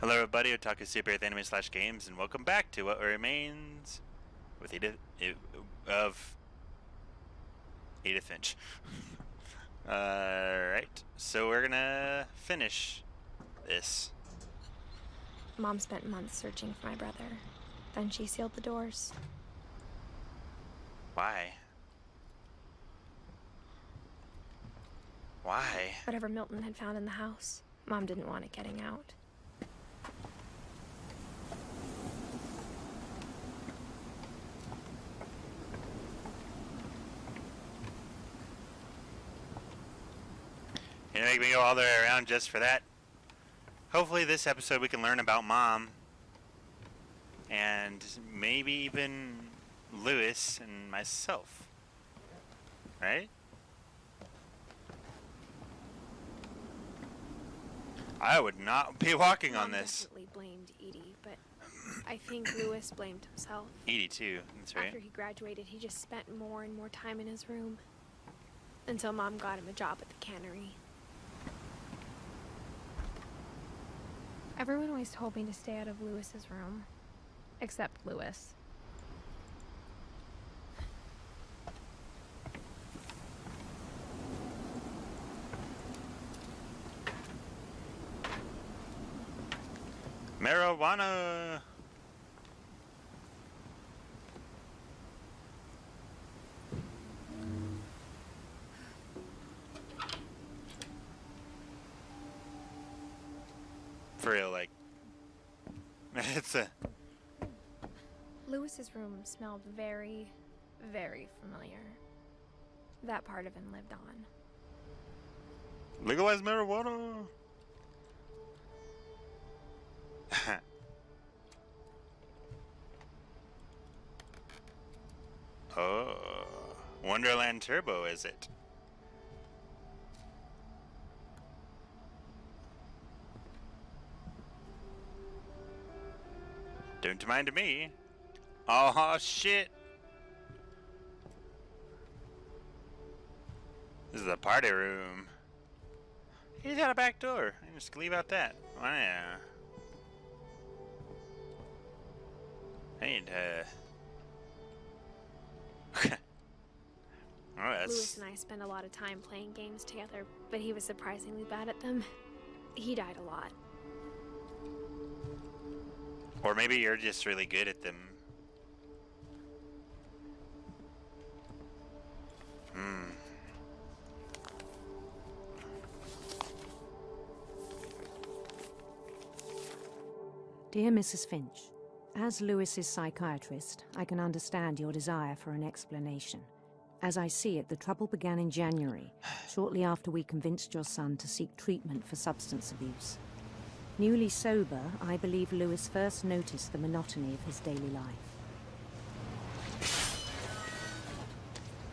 Hello everybody, Otaku Super Earth Anime / Games, and welcome back to What Remains with Edith Finch. Alright, so we're gonna finish this. Mom spent months searching for my brother. Then she sealed the doors. Why? Why? Whatever Milton had found in the house, Mom didn't want it getting out. You make me go all the way around just for that. Hopefully this episode we can learn about Mom. And maybe even Lewis and myself. Right? I would not be walking on this. Definitely blamed Edie, but I think Lewis blamed himself. Edie too, that's right. After he graduated, he just spent more and more time in his room. Until Mom got him a job at the cannery. Everyone always told me to stay out of Lewis's room. Except Lewis. Marijuana! For real, like... it's a... Lewis's room smelled very, very familiar. That part of him lived on. Legalize marijuana! Oh, Wonderland Turbo, is it? Don't mind me. Oh shit! This is the party room. He's got a back door. I can just leave out that. Oh yeah. I need oh, that's... Lewis and I spent a lot of time playing games together, but he was surprisingly bad at them. He died a lot. Or maybe you're just really good at them. Dear Mrs. Finch, as Lewis's psychiatrist, I can understand your desire for an explanation. As I see it, the trouble began in January, shortly after we convinced your son to seek treatment for substance abuse. Newly sober, I believe Lewis first noticed the monotony of his daily life.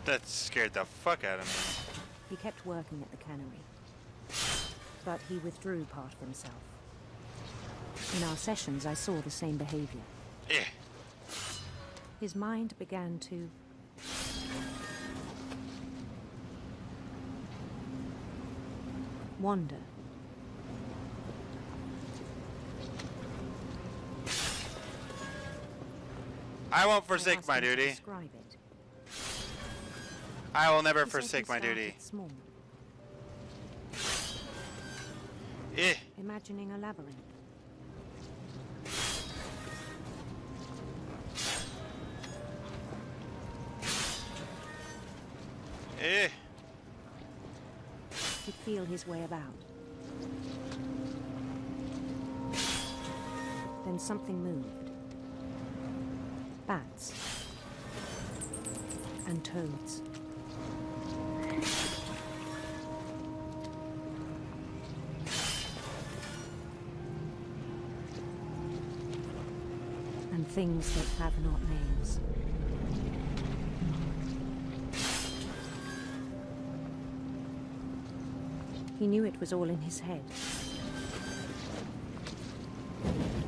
That scared the fuck out of me. He kept working at the cannery, but he withdrew part of himself. In our sessions, I saw the same behavior. Eh. His mind began to wander. I won't forsake my duty. Describe it. I will never He said forsake he my started duty. Small, Eh. imagining a labyrinth. Eh. He'd feel his way about. Then something moved. Bats. And toads. And things that have not names. He knew it was all in his head.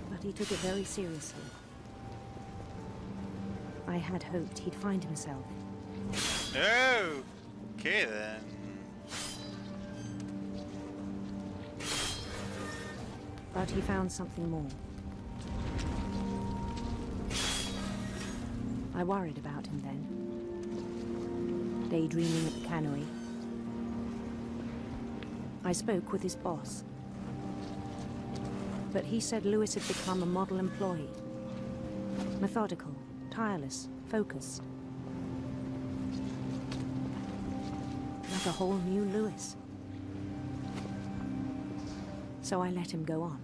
But he took it very seriously. I had hoped he'd find himself. Oh, okay then. But he found something more. I worried about him then. Daydreaming at the cannery. I spoke with his boss. But he said Lewis had become a model employee. Methodical, tireless, focused. Like a whole new Lewis. So I let him go on.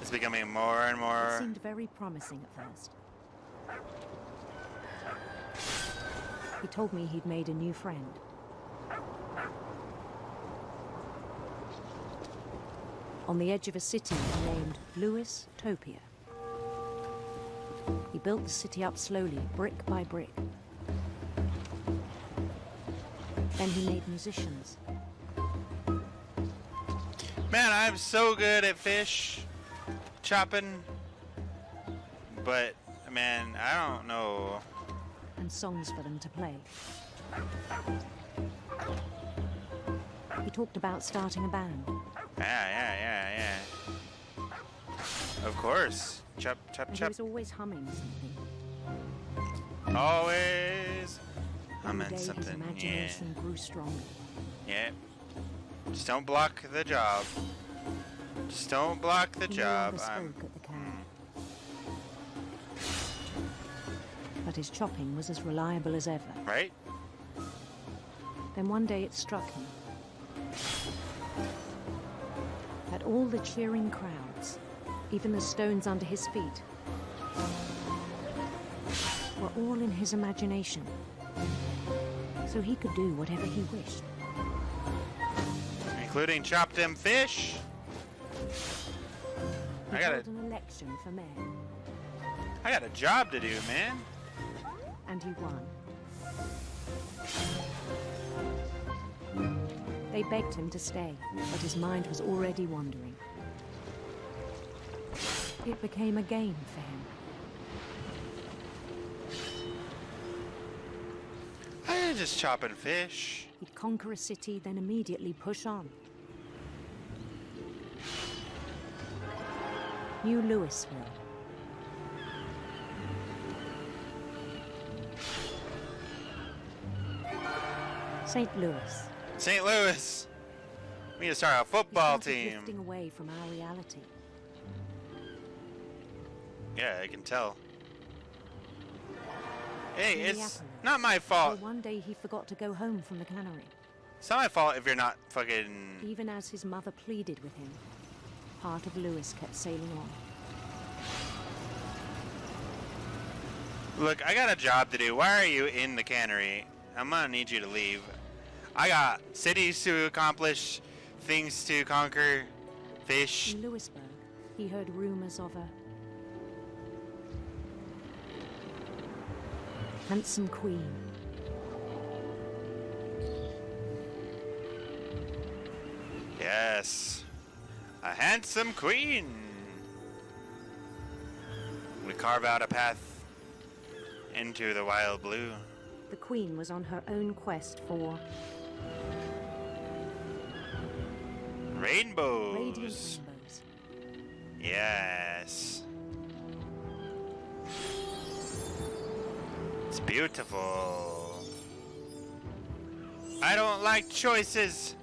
It's becoming more and more. It seemed very promising at first. He told me he'd made a new friend. On the edge of a city named Lewis Topia. He built the city up slowly, brick by brick. Then he made musicians. Man, I'm so good at fish chopping, but man, I don't know. And songs for them to play. He talked about starting a band. Yeah. Of course. Chop, chop, And he chop. was always humming something. Always humming Every day something. his imagination grew stronger. Yeah. Just don't block the job. Just don't block the He job. no longer spoke at the cannery. But his chopping was as reliable as ever. Right? Then one day it struck him that all the cheering crowds, even the stones under his feet, were all in his imagination. So he could do whatever he wished. Including chop them fish. He I got held an election for mayor, a job to do, man. and he won. They begged him to stay, but his mind was already wandering. It became a game for him. I'm just chopping fish. He'd conquer a city, then immediately push on. New Louisville. St. Louis. St. Louis. We need to start a football We started team. drifting away from our reality. Yeah, I can tell. Hey, it's Minneapolis. not my Well, fault. one day he forgot to go home from the cannery, It's not my fault if you're not fucking. even as his mother pleaded with him. Part of Louis kept sailing on. Look, I got a job to do. Why are you in the cannery? I'm gonna need you to leave. I got cities to accomplish, things to conquer, fish. In Louisburg, he heard rumors of a handsome queen. Yes. A handsome queen. We carve out a path into the wild blue. The queen was on her own quest for Rainbows. radiant rainbows. Yes. It's beautiful. I don't like choices.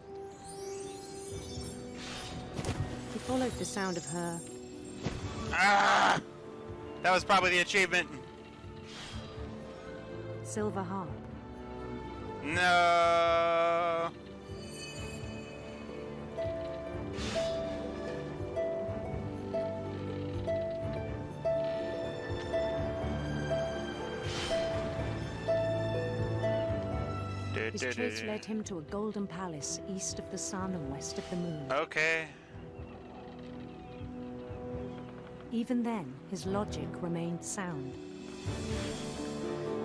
He followed the sound of her Ah! That was probably the achievement. silver harp. No. His chase led him to a golden palace east of the sun and west of the moon. Okay. Even then, his logic remained sound.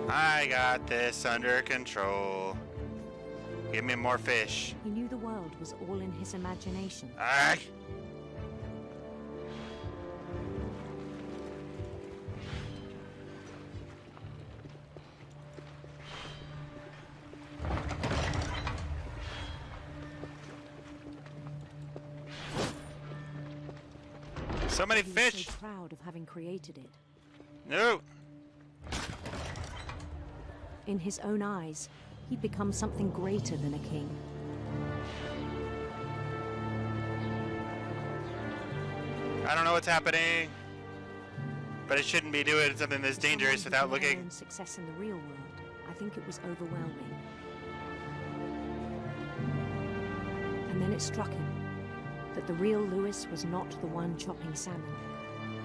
I got this under control. Give me more fish. He knew the world was all in his imagination. Aye. So many He was fish! so proud of having created it. No! In his own eyes, he'd become something greater than a king. I don't know what's happening, but I shouldn't be doing something this dangerous without looking. Someone who can learn success in the real world. I think it was overwhelming. And then it struck him that the real Lewis was not the one chopping salmon,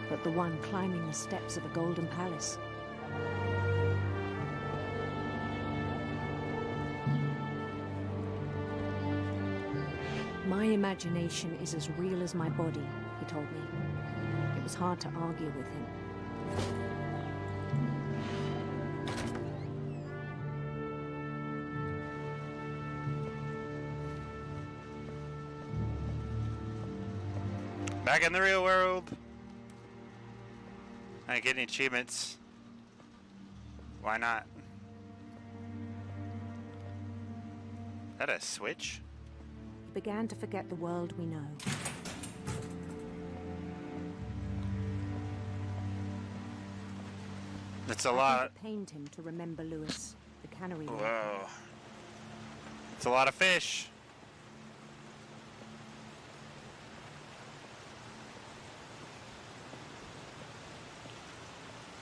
but the one climbing the steps of a golden palace. My imagination is as real as my body, he told me. It was hard to argue with him. Back in the real world. I didn't get any achievements. Why not? Is that a switch? He began to forget the world we know. It's a I lot. think it pained him to remember Lewis, the cannery worker. Whoa. It's a lot of fish.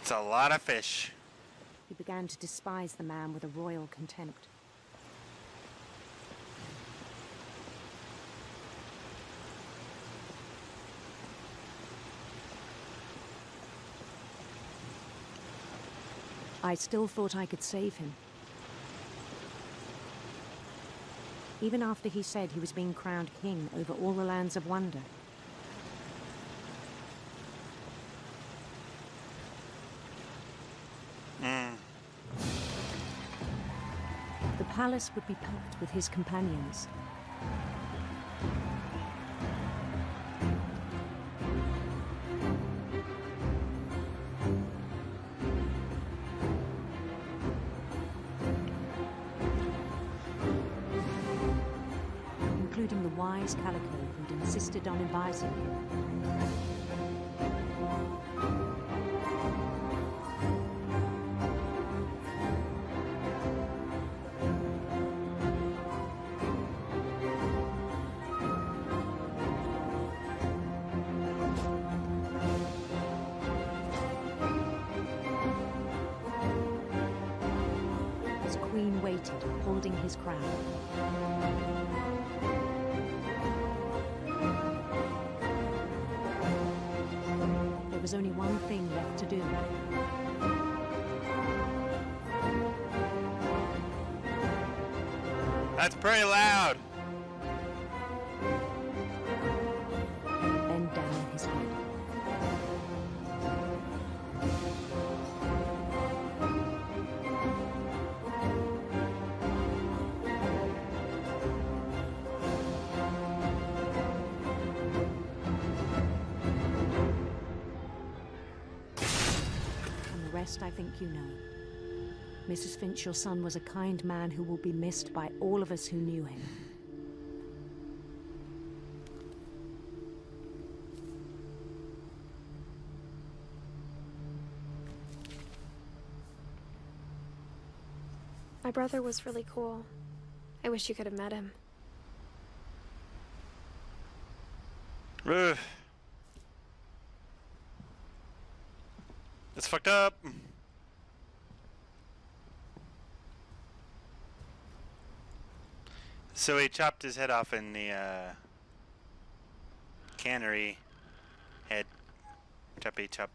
It's a lot of fish. He began to despise the man with a royal contempt. I still thought I could save him. Even after he said he was being crowned king over all the lands of wonder. The palace would be packed with his companions. Including the wise Calico who'd insisted on advising him. His queen waited, holding his crown. There was only one thing left to do. That's pretty loud. Bend down his head. And the rest I think you know. Mrs. Finch, your son was a kind man who will be missed by all of us who knew him. My brother was really cool. I wish you could have met him. Ugh. It's fucked up. So he chopped his head off in the cannery. Head. Choppy chop.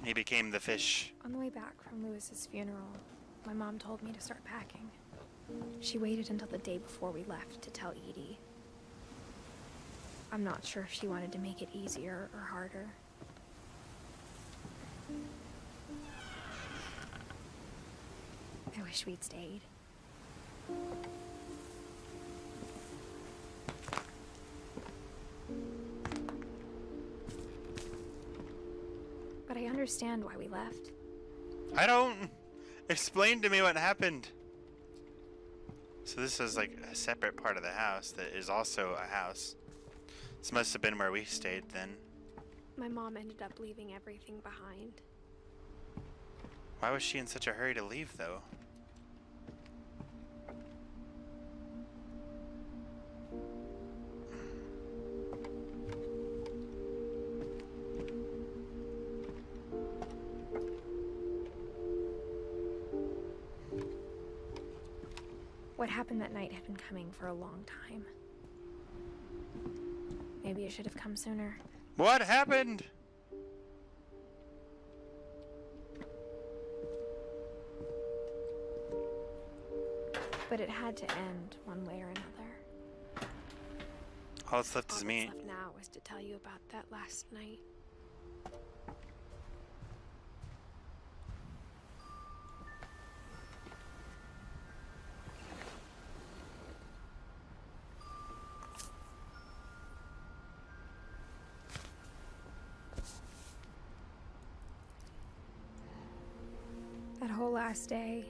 He became the fish. On the way back from Lewis's funeral, my mom told me to start packing. She waited until the day before we left to tell Edie. I'm not sure if she wanted to make it easier or harder. I wish we'd stayed. But I understand why we left. I don't. Explain to me what happened. So this is like a separate part of the house that is also a house. This must have been where we stayed then. My mom ended up leaving everything behind. Why was she in such a hurry to leave, though? What happened that night had been coming for a long time. Maybe it should have come sooner. What happened? But it had to end one way or another. All that's left is me. All that's left now is to tell you about that last night. That whole last day,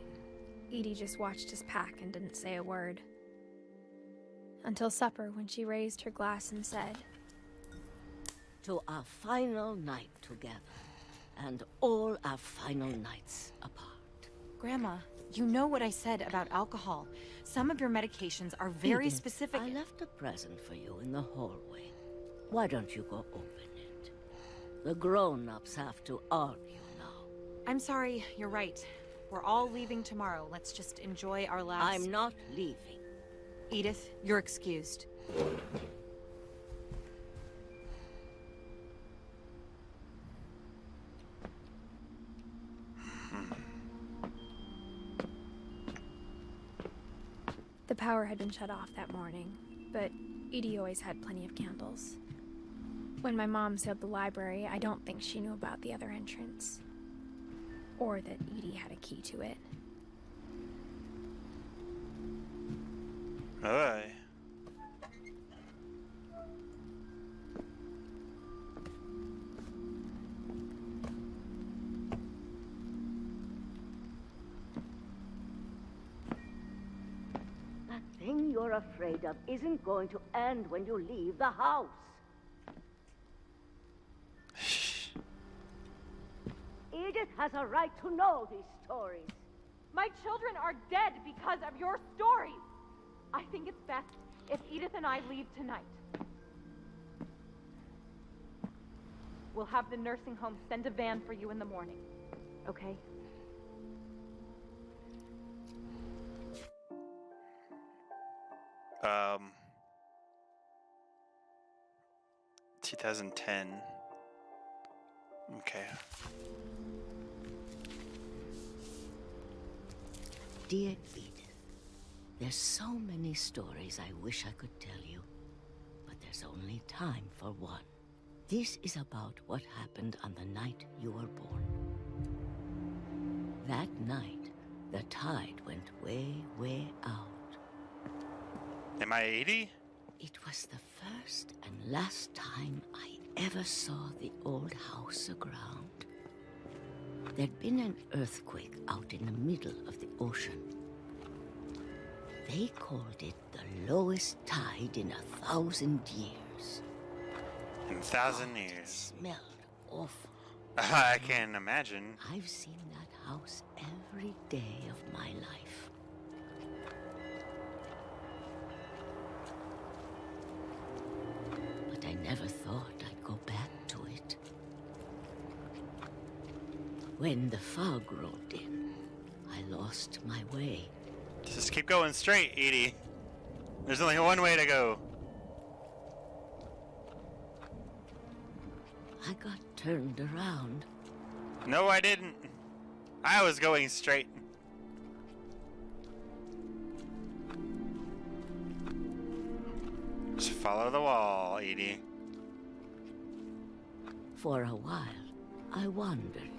Edie just watched us pack and didn't say a word. Until supper, when she raised her glass and said, "To our final night together, and all our final nights apart." Grandma, you know what I said about alcohol. Some of your medications are very Edith, specific. I left a present for you in the hallway. Why don't you go open it? The grown-ups have to argue now. I'm sorry, you're right. We're all leaving tomorrow. Let's just enjoy our last... I'm not leaving. Edith, you're excused. the power had been shut off that morning, but Edie always had plenty of candles. When my mom sealed the library, I don't think she knew about the other entrance. Or that Edie had a key to it. Aye. That thing you're afraid of isn't going to end when you leave the house. Edith has a right to know these stories. My children are dead because of your stories. I think it's best if Edith and I leave tonight. We'll have the nursing home send a van for you in the morning, okay? Um, 2010. Okay. Dear Edith, there's so many stories I wish I could tell you, but there's only time for one. This is about what happened on the night you were born. That night, the tide went way, way out. Am I 80? It was the first and last time I ever saw the old house aground. There'd been an earthquake out in the middle of the ocean. They called it the lowest tide in 1,000 years. In 1,000 It years. smelled awful. I can't imagine. I've seen that house every day of my life. But I never thought I'd go back to it. When the fog rolled in, I lost my way. Just keep going straight, Edie. There's only one way to go. I got turned around. No, I didn't. I was going straight. Just follow the wall, Edie. For a while, I wandered.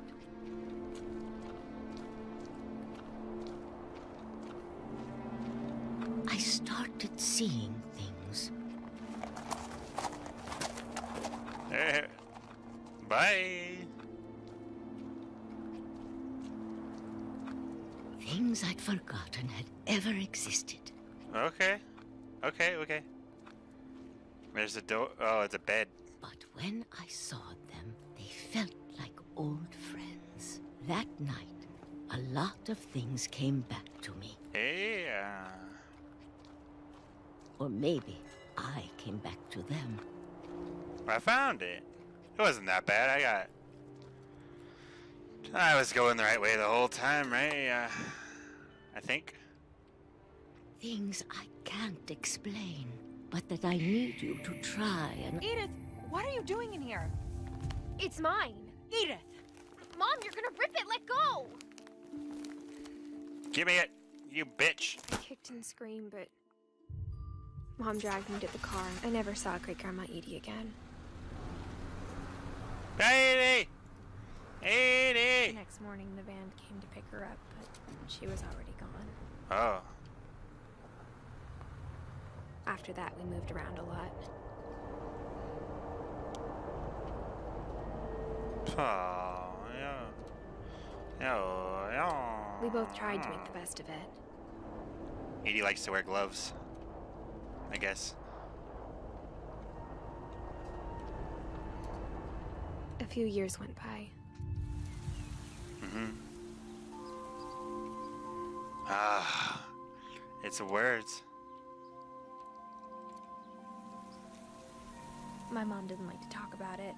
I started seeing things. Bye. Things I'd forgotten had ever existed. Okay. Okay, okay. There's a door. Oh, it's a bed. But when I saw them, they felt like old friends. That night, a lot of things came back to me. Hey, Or maybe I came back to them. I found it. It wasn't that bad. I was going the right way the whole time, right? I think. Things I can't explain, but that I need you to try and... Edith, what are you doing in here? It's mine. Edith! Mom, you're gonna rip it. Let go. Give me it, you bitch. I kicked and screamed, but Mom dragged me to the car. I never saw Great Grandma Edie again. Edie! The Edie! next morning, the van came to pick her up, but she was already gone. Oh. After that, we moved around a lot. Oh, yeah. Yeah. We both tried to make the best of it. Edie likes to wear gloves, I guess. A few years went by. Ah, it's words. My mom didn't like to talk about it.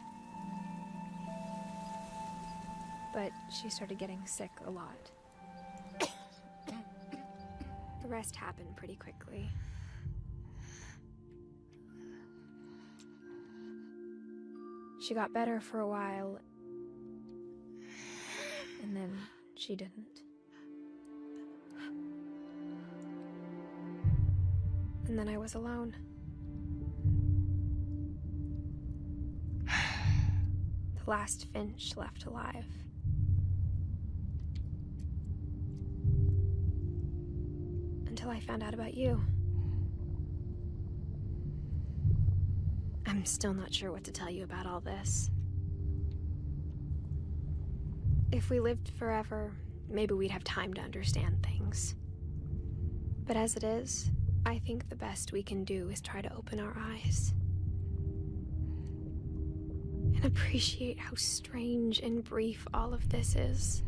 But she started getting sick a lot. The rest happened pretty quickly. She got better for a while, and then she didn't. And then I was alone. The last Finch left alive. Until I found out about you. I'm still not sure what to tell you about all this. If we lived forever, maybe we'd have time to understand things. But as it is, I think the best we can do is try to open our eyes. And appreciate how strange and brief all of this is.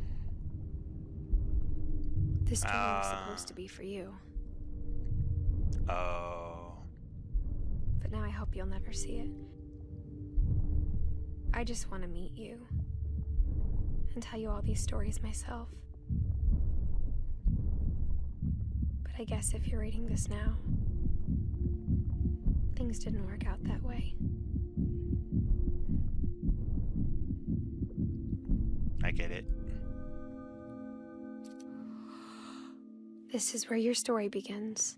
This story was supposed to be for you. Oh. But now I hope you'll never see it. I just want to meet you. And tell you all these stories myself. But I guess if you're reading this now, things didn't work out that way. I get it. This is where your story begins.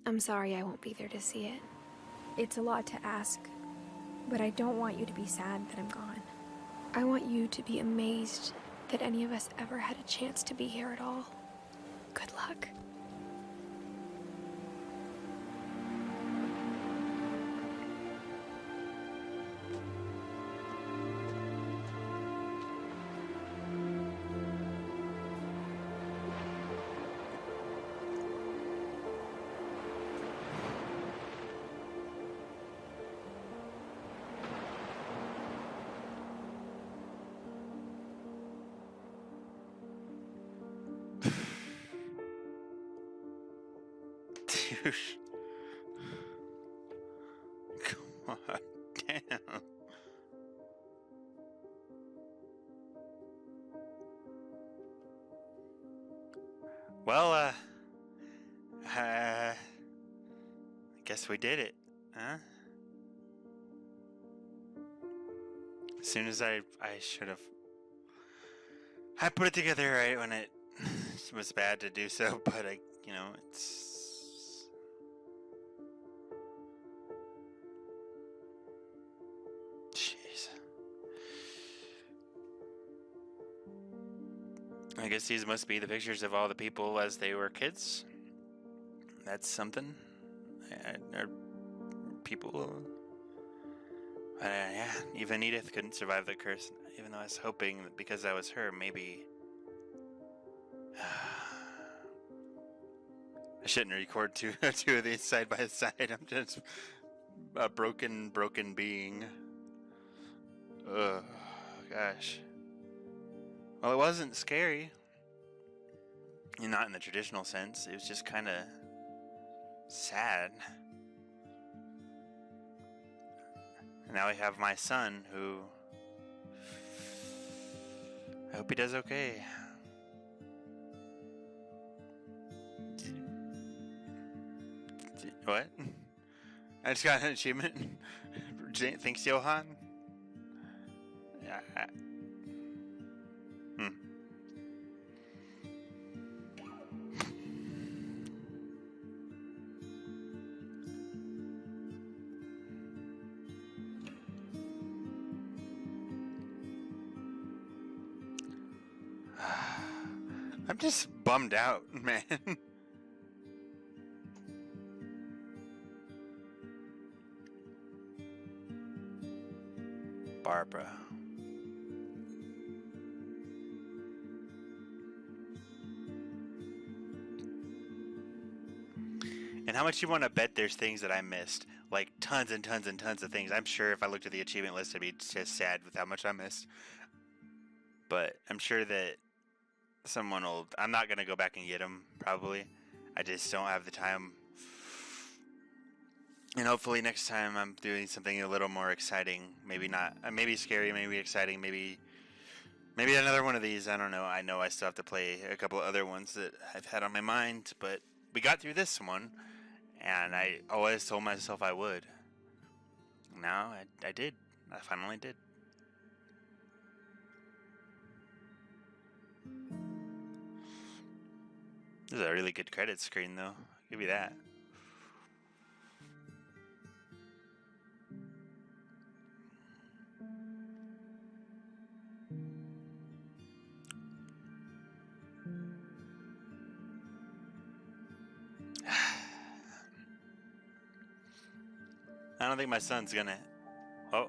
I'm sorry I won't be there to see it. It's a lot to ask, but I don't want you to be sad that I'm gone. I want you to be amazed that any of us ever had a chance to be here at all. Good luck. Douche. Come on, damn. Well, I guess we did it, huh? As soon as I should have. I put it together right when it was bad to do so, but it's. Jeez. I guess these must be the pictures of all the people as they were kids. That's something. Or people. Yeah, even Edith couldn't survive the curse, even though I was hoping that because I was her, maybe. I shouldn't record two of these side by side. I'm just a broken being. Ugh, gosh. Well, it wasn't scary. Not in the traditional sense. It was just kind of sad. And now we have my son, who I hope he does okay. What? I just got an achievement. Thanks, Johan. Yeah. I'm just bummed out, man. Barbara. And how much you want to bet there's things that I missed? Like tons and tons and tons of things. I'm sure if I looked at the achievement list, I'd be just sad with how much I missed. But I'm sure that someone will... I'm not going to go back and get them, probably. I just don't have the time. And hopefully next time I'm doing something a little more exciting. Maybe not. Maybe scary, maybe exciting, maybe another one of these. I don't know. I know I still have to play a couple of other ones that I've had on my mind. But we got through this one. And I always told myself I would. Now I did. I finally did. This is a really good credit screen, though. I'll give you that. I don't think my son's gonna... Oh.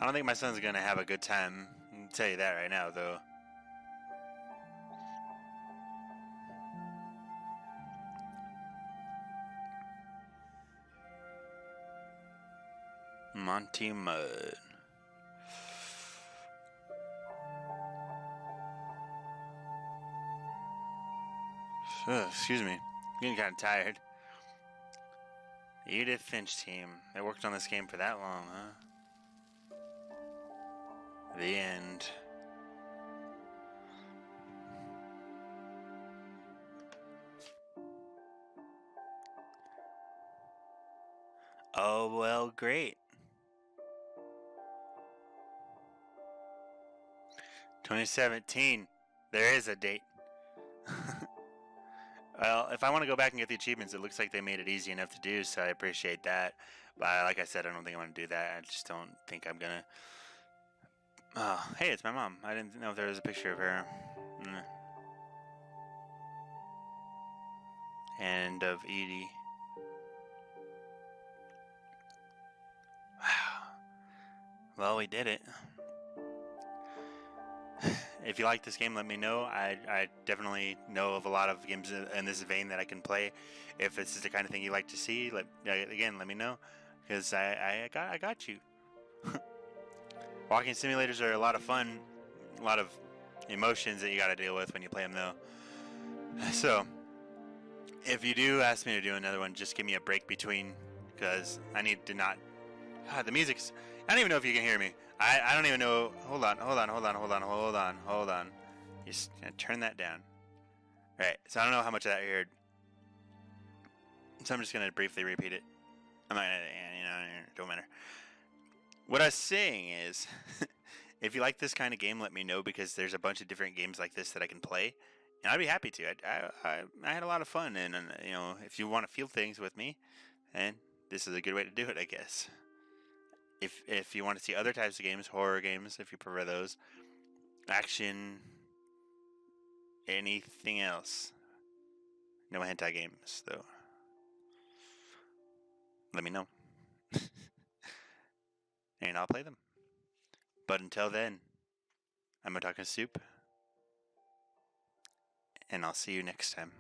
I don't think my son's gonna have a good time. I'll tell you that right now, though. Monty Mud. Excuse me. I'm getting kind of tired. Edith Finch team. They worked on this game for that long, huh? The end. Oh, well, great. 2017. There is a date. Well, if I want to go back and get the achievements, it looks like they made it easy enough to do, so I appreciate that. But like I said, I don't think I'm going to do that. I just don't think I'm going to... Oh, hey, it's my mom. I didn't know if there was a picture of her. And of Edie. Wow. Well, we did it. If you like this game, let me know. I definitely know of a lot of games in this vein that I can play. If this is the kind of thing you like to see, let me know, because I got you. Walking simulators are a lot of fun, a lot of emotions that you got to deal with when you play them, though. So, if you do ask me to do another one, just give me a break between, because I need to not... God, the music's... I don't even know if you can hear me. I don't even know... Hold on. Just gonna turn that down. Alright, so I don't know how much of that you heard. So I'm just gonna briefly repeat it. I'm not gonna... don't matter. What I was saying is... if you like this kind of game, let me know, because there's a bunch of different games like this that I can play. And I'd be happy to. I had a lot of fun, and if you want to feel things with me, then this is a good way to do it, I guess. If you want to see other types of games, horror games, if you prefer those, action, anything else. No hentai games, though. Let me know. And I'll play them. But until then, I'm Otaku Soup. and I'll see you next time.